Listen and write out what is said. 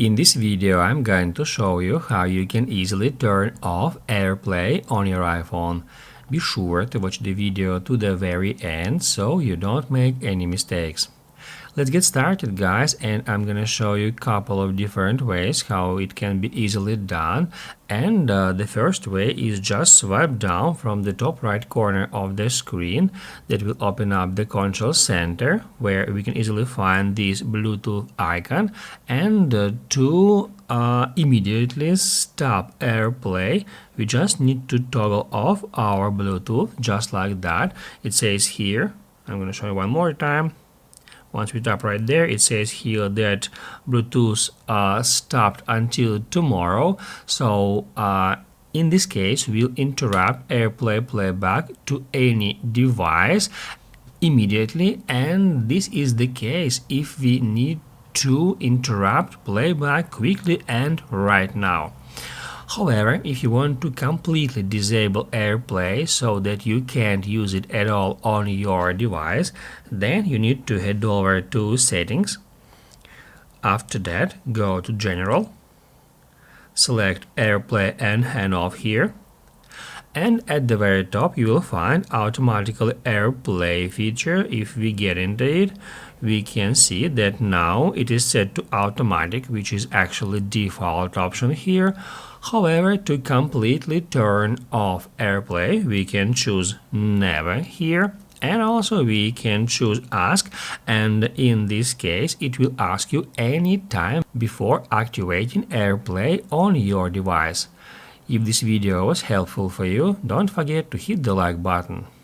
In this video, I'm going to show you how you can easily turn off AirPlay on your iPhone. Be sure to watch the video to the very end so you don't make any mistakes. Let's get started, guys, and I'm gonna show you a couple of different ways how it can be easily done. And the first way is just swipe down from the top right corner of the screen. That will open up the control center where we can easily find this Bluetooth icon, and to immediately stop AirPlay we just need to toggle off our Bluetooth just like that. It says here, I'm gonna show you one more time. Once we tap right there, it says here that Bluetooth stopped until tomorrow. So in this case, we'll interrupt AirPlay playback to any device immediately. And this is the case if we need to interrupt playback quickly and right now. However, if you want to completely disable AirPlay so that you can't use it at all on your device, then you need to head over to Settings. After that, go to General, select AirPlay and Hand Off here, and at the very top you will find Automatically AirPlay feature. If we get into it, we can see that now it is set to automatic, which is actually default option here. However, to completely turn off AirPlay, we can choose Never here, and also we can choose Ask, and in this case it will ask you any time before activating AirPlay on your device. If this video was helpful for you, don't forget to hit the like button.